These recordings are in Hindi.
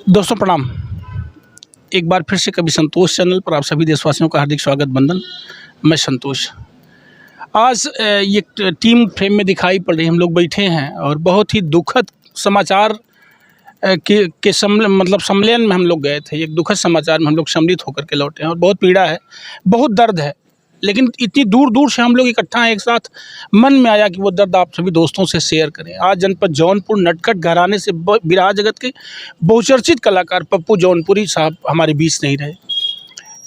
दोस्तों प्रणाम। एक बार फिर से कभी संतोष चैनल पर आप सभी देशवासियों का हार्दिक स्वागत। बंदन, मैं संतोष। आज ये टीम फ्रेम में दिखाई पड़ रही, हम लोग बैठे हैं और बहुत ही दुखद समाचार के सम्मेलन में हम लोग गए थे। एक दुखद समाचार में हम लोग सम्मिलित होकर के लौटे हैं और बहुत पीड़ा है, बहुत दर्द है। लेकिन इतनी दूर दूर से हम लोग इकट्ठा हैं एक साथ, मन में आया कि वो दर्द आप सभी दोस्तों से शेयर करें। आज जनपद जौनपुर नटखट घराने से बिरहा जगत के बहुचर्चित कलाकार पप्पू जौनपुरी साहब हमारे बीच नहीं रहे।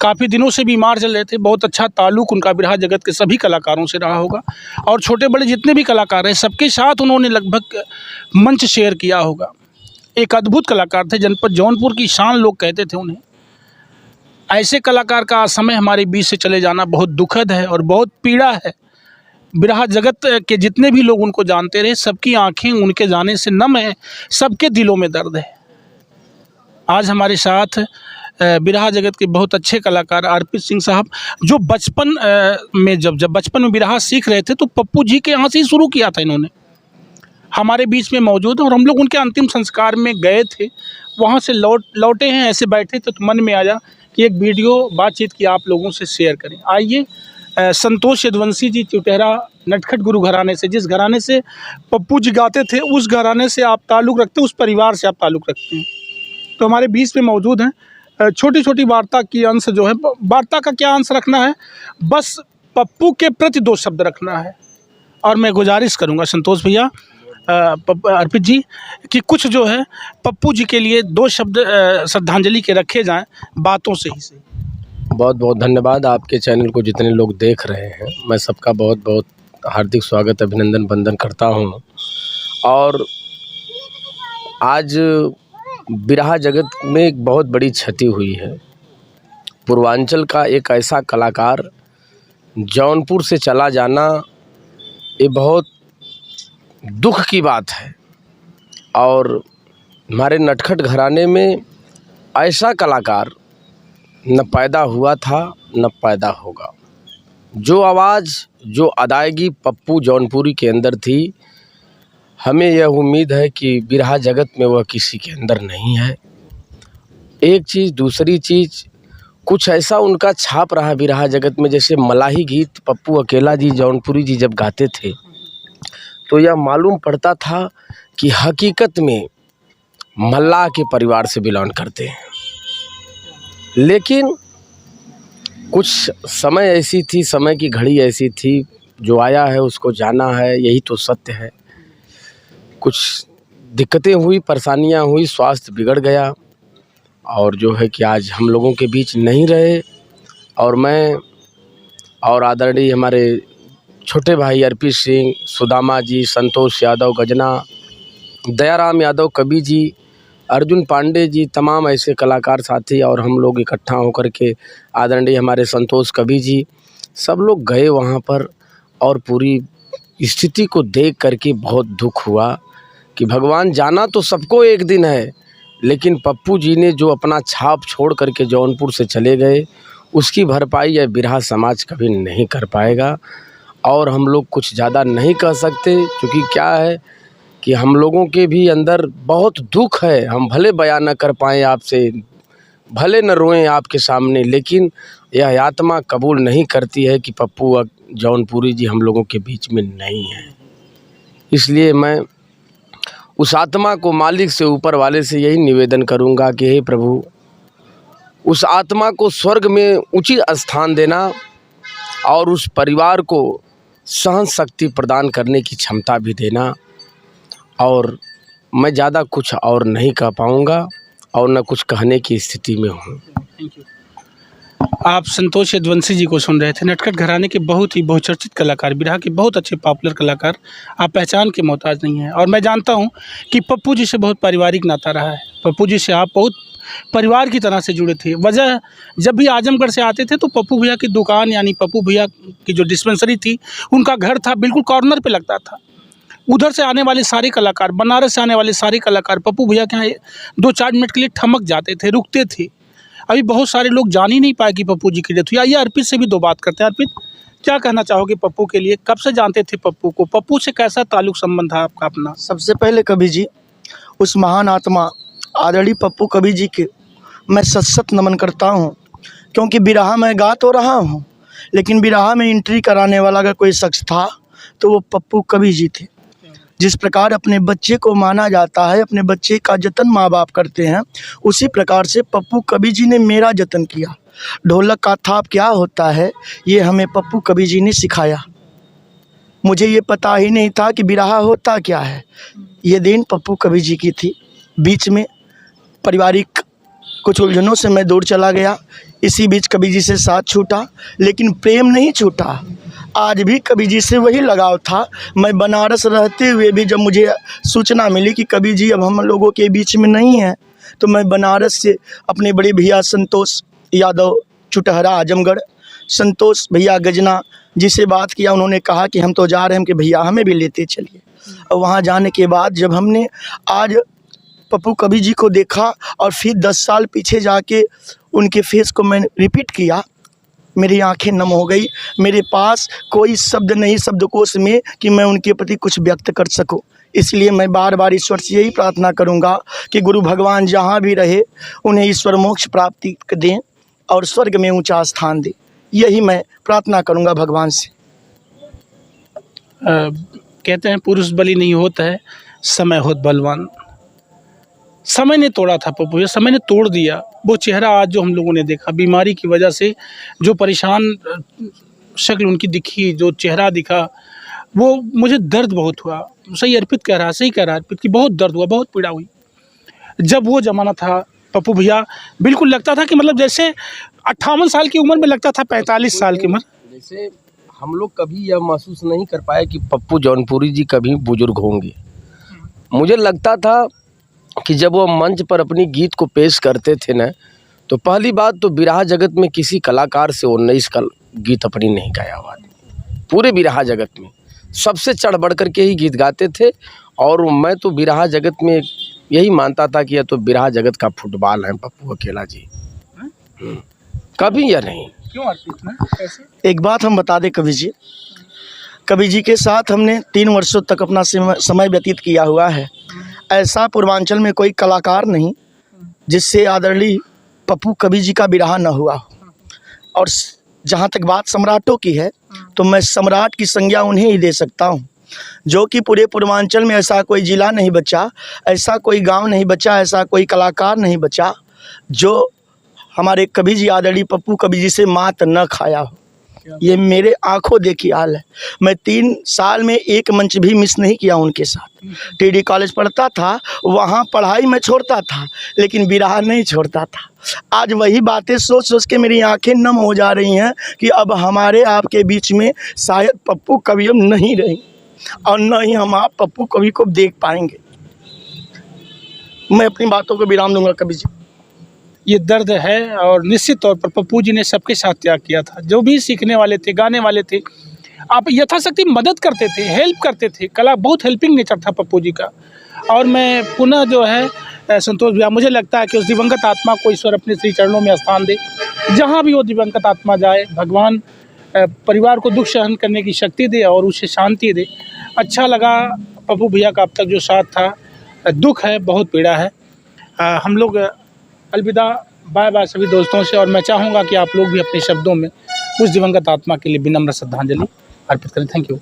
काफ़ी दिनों से बीमार चल रहे थे। बहुत अच्छा ताल्लुक़ उनका बिरहा जगत के सभी कलाकारों से रहा होगा और छोटे बड़े जितने भी कलाकार हैं सबके साथ उन्होंने लगभग मंच शेयर किया होगा। एक अद्भुत कलाकार थे, जनपद जौनपुर की शान लोग कहते थे उन्हें। ऐसे कलाकार का समय हमारे बीच से चले जाना बहुत दुखद है और बहुत पीड़ा है। बिरहा जगत के जितने भी लोग उनको जानते रहे, सबकी आंखें उनके जाने से नम है, सबके दिलों में दर्द है। आज हमारे साथ बिरहा जगत के बहुत अच्छे कलाकार अर्पित सिंह साहब, जो बचपन में जब बचपन में बिरहा सीख रहे थे तो पप्पू जी के यहाँ से ही शुरू किया था इन्होंने, हमारे बीच में मौजूद है। और हम लोग उनके अंतिम संस्कार में गए थे, वहाँ से लौटे हैं। ऐसे बैठे थे तो मन में आया कि एक वीडियो बातचीत की आप लोगों से शेयर करें। आइए, संतोष यदुवंशी जी चुटेहरा नटखट गुरु घराने से, जिस घराने से पप्पू जी गाते थे, उस घराने से आप ताल्लुक़ रखते हैं, उस परिवार से आप ताल्लुक़ रखते हैं, तो हमारे बीच में मौजूद हैं। छोटी छोटी वार्ता की अंश जो है, वार्ता का क्या अंश रखना है, बस पप्पू के प्रति 2 शब्द रखना है। और मैं गुजारिश करूँगा संतोष भैया, अर्पित जी, कि कुछ जो है पप्पू जी के लिए 2 शब्द श्रद्धांजलि के रखे जाएं, बातों से ही सही। बहुत बहुत धन्यवाद। आपके चैनल को जितने लोग देख रहे हैं, मैं सबका बहुत बहुत हार्दिक स्वागत, अभिनंदन, वंदन करता हूं। और आज बिरहा जगत में एक बहुत बड़ी क्षति हुई है। पूर्वांचल का एक ऐसा कलाकार जौनपुर से चला जाना, ये बहुत दुख की बात है। और हमारे नटखट घराने में ऐसा कलाकार न पैदा हुआ था न पैदा होगा। जो आवाज़, जो अदायगी पप्पू जौनपुरी के अंदर थी, हमें यह उम्मीद है कि बिरहा जगत में वह किसी के अंदर नहीं है। एक चीज़, दूसरी चीज़, कुछ ऐसा उनका छाप रहा बिरहा जगत में, जैसे मलाही गीत पप्पू अकेला जी जौनपुरी जी जब गाते थे तो यह मालूम पड़ता था कि हकीकत में मल्लाह के परिवार से बिलोंग करते हैं। लेकिन कुछ समय ऐसी थी, समय की घड़ी ऐसी थी, जो आया है उसको जाना है, यही तो सत्य है। कुछ दिक्कतें हुई, परेशानियां हुई, स्वास्थ्य बिगड़ गया और जो है कि आज हम लोगों के बीच नहीं रहे। और मैं और आदरणीय हमारे छोटे भाई अर्पित सिंह, सुदामा जी, संतोष यादव गजना, दयाराम यादव कवि जी, अर्जुन पांडे जी, तमाम ऐसे कलाकार साथी और हम लोग इकट्ठा होकर के, आदरणीय हमारे संतोष कवि जी, सब लोग गए वहाँ पर। और पूरी स्थिति को देख करके बहुत दुख हुआ कि भगवान, जाना तो सबको एक दिन है, लेकिन पप्पू जी ने जो अपना छाप छोड़ करके जौनपुर से चले गए, उसकी भरपाई यह बिरहा समाज कभी नहीं कर पाएगा। और हम लोग कुछ ज़्यादा नहीं कह सकते, क्योंकि क्या है कि हम लोगों के भी अंदर बहुत दुख है। हम भले बयान न कर पाएँ आपसे, भले न रोएं आपके सामने, लेकिन यह आत्मा कबूल नहीं करती है कि पप्पू जौनपुरी जी हम लोगों के बीच में नहीं है। इसलिए मैं उस आत्मा को मालिक से, ऊपर वाले से यही निवेदन करूंगा कि हे प्रभु, उस आत्मा को स्वर्ग में उचित स्थान देना और उस परिवार को सहन शक्ति प्रदान करने की क्षमता भी देना। और मैं ज़्यादा कुछ और नहीं कह पाऊँगा और न कुछ कहने की स्थिति में हूँ। आप संतोष यदुवंशी जी को सुन रहे थे, नटखट घराने के बहुत ही बहुचर्चित कलाकार, बिरहा के बहुत अच्छे पॉपुलर कलाकार। आप पहचान के मोहताज नहीं हैं। और मैं जानता हूं कि पप्पू जी से बहुत पारिवारिक नाता रहा है। पप्पू जी से आप बहुत परिवार की तरह से जुड़े थे। वजह, जब भी आजमगढ़ से आते थे तो पप्पू भैया की दुकान, यानी पप्पू भैया की जो डिस्पेंसरी थी, उनका घर था, बिल्कुल कॉर्नर पर लगता था। उधर से आने वाले सारे कलाकार, बनारस से आने वाले सारे कलाकार पप्पू भैया के यहाँ 2-4 मिनट के लिए ठमक जाते थे, रुकते थे। अभी बहुत सारे लोग जान ही नहीं पाए कि पप्पू जी की डेथ हुई। आइए अर्पित से भी 2 बात करते हैं। अर्पित, क्या कहना चाहोगे पप्पू के लिए? कब से जानते थे पप्पू को? पप्पू से कैसा ताल्लुक संबंध था आपका अपना? सबसे पहले कवि जी, उस महान आत्मा आदरणीय पप्पू कवि जी के मैं सत नमन करता हूँ, क्योंकि बिरहा मैं गा तो रहा हूँ, लेकिन बिरहा में एंट्री कराने वाला अगर कोई शख्स था तो वो पप्पू कवि जी थे। जिस प्रकार अपने बच्चे को माना जाता है, अपने बच्चे का जतन माँ बाप करते हैं, उसी प्रकार से पप्पू कवि जी ने मेरा जतन किया। ढोलक का थाप क्या होता है ये हमें पप्पू कवि जी ने सिखाया। मुझे ये पता ही नहीं था कि बिरहा होता क्या है। ये दिन पप्पू कवि जी की थी। बीच में पारिवारिक कुछ उलझनों से मैं दूर चला गया। इसी बीच कवि जी से साथ छूटा, लेकिन प्रेम नहीं छूटा। आज भी कवि जी से वही लगाव था। मैं बनारस रहते हुए भी जब मुझे सूचना मिली कि कवि जी अब हम लोगों के बीच में नहीं हैं, तो मैं बनारस से अपने बड़े भैया संतोष यादव चुटहरा आजमगढ़, संतोष भैया गजना जी से बात किया। उन्होंने कहा कि हम तो जा रहे हैं कि भैया हमें भी लेते चलिए। और वहाँ जाने के बाद जब हमने आज पप्पू कवि जी को देखा और फिर 10 साल पीछे जाके उनके फेस को मैंने रिपीट किया, मेरी आंखें नम हो गई। मेरे पास कोई शब्द नहीं शब्दकोश में कि मैं उनके प्रति कुछ व्यक्त कर सकूं। इसलिए मैं बार बार ईश्वर से यही प्रार्थना करूंगा कि गुरु भगवान जहां भी रहे उन्हें ईश्वर मोक्ष प्राप्ति दें और स्वर्ग में ऊंचा स्थान दें। यही मैं प्रार्थना करूंगा भगवान से। कहते हैं पुरुष बलि नहीं होता है, समय होत बलवान। समय ने तोड़ा था पप्पू, ये समय ने तोड़ दिया। वो चेहरा आज जो हम लोगों ने देखा, बीमारी की वजह से जो परेशान शक्ल उनकी दिखी, जो चेहरा दिखा, वो मुझे दर्द बहुत हुआ। सही अर्पित कह रहा, सही कह रहा अर्पित की बहुत दर्द हुआ, बहुत पीड़ा हुई। जब वो ज़माना था पप्पू भैया, बिल्कुल लगता था कि मतलब जैसे 58 साल की उम्र में लगता था 45 साल की उम्र। जैसे हम लोग कभी यह महसूस नहीं कर पाए कि पप्पू जौनपुरी जी कभी बुजुर्ग होंगे। मुझे लगता था कि जब वो मंच पर अपनी गीत को पेश करते थे ना, तो पहली बात तो बिरहा जगत में किसी कलाकार से 19 का गीत अपनी नहीं गाया हुआ। पूरे बिरहा जगत में सबसे चढ़ बढ़ कर के ही गीत गाते थे। और मैं तो बिरहा जगत में यही मानता था कि यह तो बिरहा जगत का फुटबॉल है पप्पू अकेला जी। कभी या नहीं। क्यों अर्पित में कैसे? एक बात हम बता दें कवि जी के साथ हमने 3 वर्षों तक अपना समय व्यतीत किया हुआ है। ऐसा पूर्वांचल में कोई कलाकार नहीं जिससे आदरणीय पप्पू कवि जी का बिरहा न हुआ हो। और जहाँ तक बात सम्राटों की है, तो मैं सम्राट की संज्ञा उन्हें ही दे सकता हूँ, जो कि पूरे पूर्वांचल में ऐसा कोई ज़िला नहीं बचा, ऐसा कोई गांव नहीं बचा, ऐसा कोई कलाकार नहीं बचा जो हमारे कवि जी आदरणीय पप्पू कवि जी से मात न खाया हो। ये मेरे आंखों देखी हाल है। मैं 3 साल में एक मंच भी मिस नहीं किया उनके साथ। टीडी कॉलेज पढ़ता था, वहाँ पढ़ाई में छोड़ता था, लेकिन बिरहा नहीं छोड़ता था। आज वही बातें सोच सोच के मेरी आंखें नम हो जा रही हैं कि अब हमारे आपके बीच में शायद पप्पू कवि अब नहीं रही और न ही हम आप पप्पू कवि को देख पाएंगे। मैं अपनी बातों को विराम दूंगा कवि जी। ये दर्द है और निश्चित तौर पर पप्पू जी ने सबके साथ त्याग किया था। जो भी सीखने वाले थे, गाने वाले थे, आप यथाशक्ति मदद करते थे, हेल्प करते थे। कला बहुत हेल्पिंग नेचर था पप्पू जी का। और मैं पुनः जो है संतोष भैया, मुझे लगता है कि उस दिवंगत आत्मा को ईश्वर अपने श्री चरणों में स्थान दे। जहाँ भी वो दिवंगत आत्मा जाए, भगवान परिवार को दुख सहन करने की शक्ति दे और उसे शांति दे। अच्छा लगा पप्पू भैया का अब तक जो साथ था। दुख है, बहुत पीड़ा है। हम लोग अलविदा, बाय बाय सभी दोस्तों से। और मैं चाहूँगा कि आप लोग भी अपने शब्दों में उस दिवंगत आत्मा के लिए विनम्र श्रद्धांजलि अर्पित करें। Thank you.